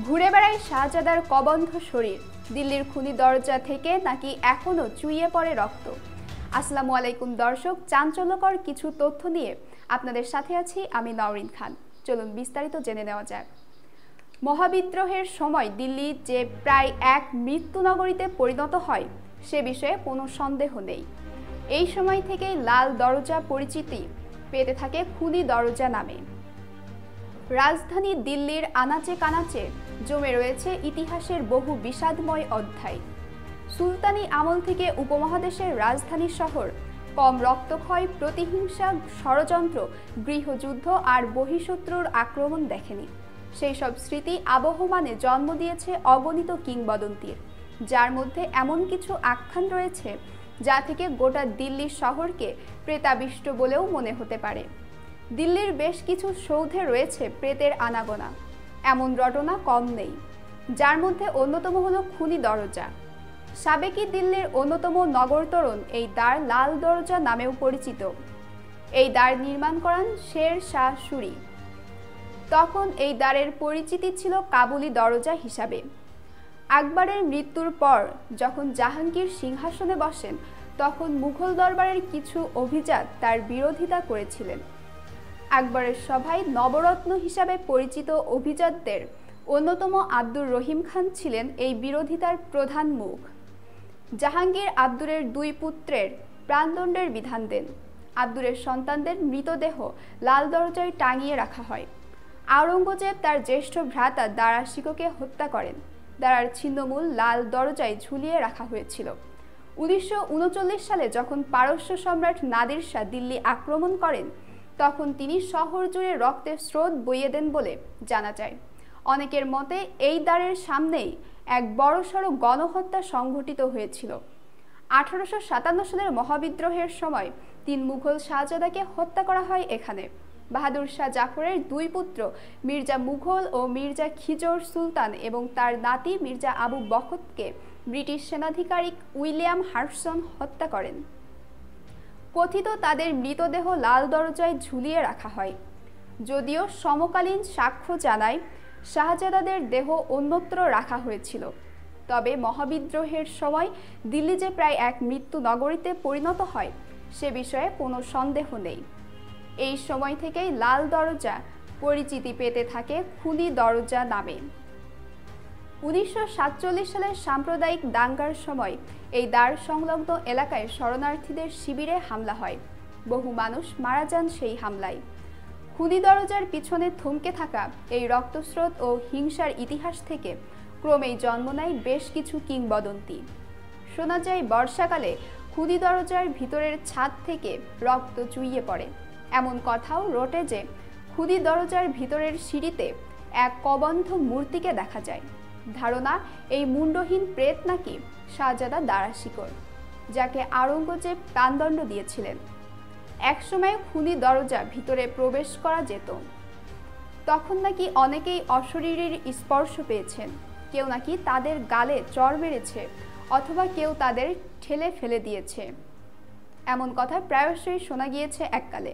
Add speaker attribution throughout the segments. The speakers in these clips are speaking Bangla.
Speaker 1: ঘুরে বেড়ায় শাহজাদার কবন্ধ শরীর, দিল্লির খুনি দরজা থেকে নাকি এখনো চুইয়ে পড়ে রক্ত। আসসালামু আলাইকুম দর্শক, চাঞ্চল্যকর কিছু তথ্য নিয়ে আপনাদের সাথে আছি আমি নওরিন খান। চলুন বিস্তারিত জেনে নেওয়া যাক। মহাবিদ্রোহের সময় দিল্লি যে প্রায় এক মৃত্যুনগরীতে পরিণত হয় সে বিষয়ে কোনো সন্দেহ নেই। এই সময় থেকেই লাল দরজা পরিচিতি পেতে থাকে খুনি দরজা নামে। রাজধানী দিল্লির আনাচে কানাচে জমে রয়েছে ইতিহাসের বহু বিষাদময় অধ্যায়। সুলতানি আমল থেকে উপমহাদেশের রাজধানী শহর কম রক্তক্ষয়, প্রতিহিংসা, ষড়যন্ত্র, গৃহযুদ্ধ আর বহিঃশত্রুর আক্রমণ দেখেনি। সেই সব স্মৃতি আবহমানে জন্ম দিয়েছে অগণিত কিংবদন্তির, যার মধ্যে এমন কিছু আখ্যান রয়েছে যা থেকে গোটা দিল্লি শহরকে প্রেতাবিষ্ট বলেও মনে হতে পারে। দিল্লির বেশ কিছু সৌধে রয়েছে প্রেতের আনাগোনা, এমন রটনা কম নেই, যার মধ্যে অন্যতম হলো খুনি দরজা। সাবেকি দিল্লির অন্যতম নগরতরণ এই দ্বার লাল দরজা নামেও পরিচিত। এই দ্বার নির্মাণ করান শের শাহ সুরি। তখন এই দ্বারের পরিচিতি ছিল কাবুলি দরজা হিসাবে। আকবরের মৃত্যুর পর যখন জাহাঙ্গীর সিংহাসনে বসেন, তখন মুঘল দরবারের কিছু অভিজাত তার বিরোধিতা করেছিলেন। আকবরের সভায় নবরত্ন হিসাবে পরিচিত অভিজাতদের অন্যতম আব্দুর রহিম খান ছিলেন এই বিরোধিতার প্রধান মুখ। জাহাঙ্গীর আব্দুরের দুই পুত্রের প্রাণদণ্ডের বিধান দেন। আব্দুরের সন্তানদের মৃতদেহ লাল দরজায় টাঙিয়ে রাখা হয়। আওরঙ্গজেব তার জ্যেষ্ঠ ভ্রাতা দারা শিকোকে হত্যা করেন। দারার ছিন্নমূল লাল দরজায় ঝুলিয়ে রাখা হয়েছিল। 1939 সালে যখন পারস্য সম্রাট নাদির শাহ দিল্লি আক্রমণ করেন, তখন তিনি শহর জুড়ে রক্তের স্রোত বইয়ে দেন বলে জানা যায়। অনেকের মতে এই দ্বারের সামনেই এক বড়সড় গণহত্যা সংঘটিত হয়েছিল। 1857 সালের মহাবিদ্রোহের সময় 3 মুঘল শাহজাদাকে হত্যা করা হয় এখানে। বাহাদুর শাহ জাফরের দুই পুত্র মির্জা মুঘল ও মির্জা খিজর সুলতান এবং তার নাতি মির্জা আবু বখতকে ব্রিটিশ সেনাধিকারিক উইলিয়াম হার্টসন হত্যা করেন। কথিত তাদের মৃতদেহ লাল দরজায় ঝুলিয়ে রাখা হয়। যদিও সমকালীন সাক্ষ্য জানায় শাহজাদাদের দেহ অন্যত্র রাখা হয়েছিল, তবে মহাবিদ্রোহের সময় দিল্লি যে প্রায় এক মৃত্যু নগরীতে পরিণত হয় সে বিষয়ে কোনো সন্দেহ নেই। এই সময় থেকেই লাল দরজা পরিচিতি পেতে থাকে খুনি দরজা নামে। 1947 সালের সাম্প্রদায়িক দাঙ্গার সময় এই দ্বার সংলগ্ন এলাকায় শরণার্থীদের শিবিরে হামলা হয়। বহু মানুষ মারা যান সেই হামলায়। খুনি দরজার পিছনে থমকে থাকা এই রক্তস্রোত ও হিংসার ইতিহাস থেকে ক্রমেই জন্ম নেয় বেশ কিছু কিংবদন্তি। শোনা যায় বর্ষাকালে খুনি দরজার ভিতরের ছাদ থেকে রক্ত চুইয়ে পড়ে। এমন কথাও রটে যে খুনি দরজার ভিতরের সিঁড়িতে এক কবন্ধ মূর্তিকে দেখা যায়। ধারণা এই মুন্ডহীন প্রেত নাকি শাহজাদা দারা শিকোর, যাকে আওরঙ্গজেব প্রাণদণ্ড দিয়েছিলেন। একসময় খুনি দরজা ভিতরে প্রবেশ করা যেত। তখন নাকি অনেকেই অশরীরীর স্পর্শ পেয়েছেন, কেউ নাকি তাদের গালে চড় মেরেছে অথবা কেউ তাদের ঠেলে ফেলে দিয়েছে। এমন কথা প্রায়শই শোনা গিয়েছে এককালে।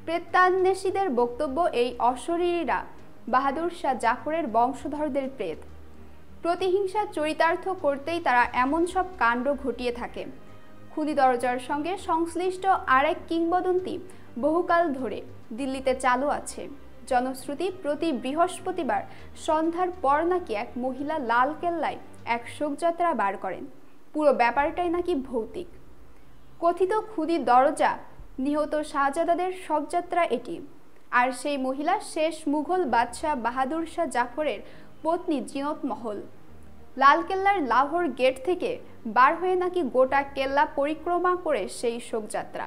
Speaker 1: প্রেতান্বেষীদের বক্তব্য এই অশরীরীরা বাহাদুর শাহ জাফরের বংশধরদের প্রেত। প্রতিহিংসা চরিতার্থ করতেই তারা এমন সব কাণ্ড ঘটিয়ে থাকে। খুনি দরজার সঙ্গে সংশ্লিষ্ট আরেক কিংবদন্তি বহুকাল ধরে দিল্লিতে চালু আছে। জনশ্রুতি প্রতি বৃহস্পতিবার সন্ধ্যার পর নাকি এক মহিলা লাল কেল্লায় এক শোকযাত্রা বার করেন। পুরো ব্যাপারটাই নাকি ভৌতিক। কথিত খুনি দরজা নিহত শাহজাদাদের শোকযাত্রা এটি। আর সেই মহিলা শেষ মুঘল বাদশাহ বাহাদুর শাহ জাফরের পত্নী জিনত মহল। লালকেল্লার লাহোর গেট থেকে বার হয়ে নাকি গোটা কেল্লা পরিক্রমা করে সেই শোকযাত্রা।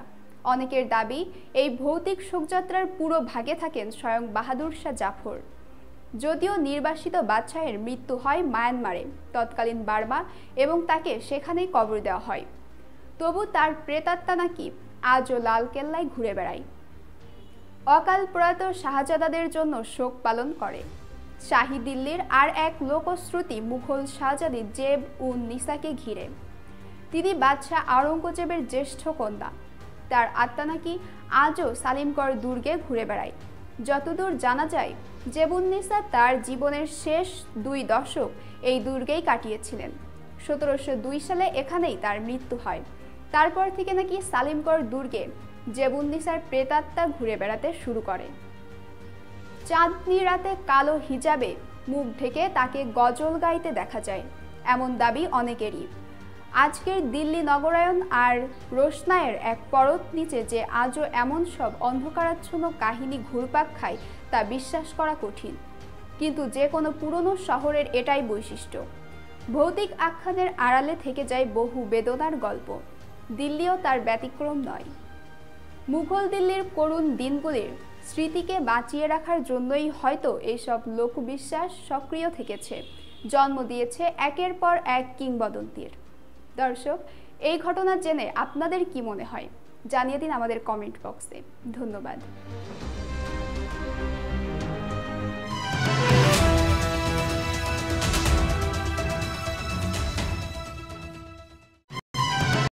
Speaker 1: অনেকের দাবি এই ভৌতিক শোকযাত্রার পুরো ভাগে থাকেন স্বয়ং বাহাদুর শাহ জাফর। যদিও নির্বাসিত বাদশাহের মৃত্যু হয় মায়ানমারে, তৎকালীন বার্মা, এবং তাকে সেখানেই কবর দেওয়া হয়, তবু তার প্রেতাত্মা নাকি আজও লালকেল্লায় ঘুরে বেড়ায়। অকাল প্রয়াত শাহজাদাদের জন্য শোক পালন করে। শাহী দিল্লির আর এক লোকশ্রুতি মুঘল শাহজাদি জেব উন নিসাকে ঘিরে। তিনি বাদশাহ আওরঙ্গজেবের জ্যেষ্ঠ কন্যা। তার আত্মা নাকি আজও সালিমগড় দুর্গে ঘুরে বেড়ায়। যতদূর জানা যায়, জেবুন্নিসা তার জীবনের শেষ 2 দশক এই দুর্গেই কাটিয়েছিলেন। 1702 সালে এখানেই তার মৃত্যু হয়। তারপর থেকে নাকি সালিমগড় দুর্গে জেবুন্নিসার প্রেতাত্মা ঘুরে বেড়াতে শুরু করে। চাঁদনি রাতে কালো হিজাবে মুখ ঢেকে তাকে গজল গাইতে দেখা যায়, এমন দাবি অনেকেরই। আজকের দিল্লি নগরায়ন আর রোশনায়ের এক পরত নিচে যে আজও এমন সব অন্ধকারাচ্ছন্ন কাহিনী ঘুরপাক খায় তা বিশ্বাস করা কঠিন। কিন্তু যে কোনো পুরনো শহরের এটাই বৈশিষ্ট্য, ভৌতিক আখ্যানের আড়ালে থেকে যায় বহু বেদনার গল্প। দিল্লিও তার ব্যতিক্রম নয়। মুঘল দিল্লির করুণ দিনগুলির স্মৃতিকে বাঁচিয়ে রাখার জন্যই হয়তো এইসব লোকবিশ্বাস সক্রিয় থেকেছে, জন্ম দিয়েছে একের পর এক কিংবদন্তির। দর্শক, এই ঘটনা জেনে আপনাদের কি মনে হয় জানিয়ে দিন আমাদের কমেন্ট বক্সে। ধন্যবাদ।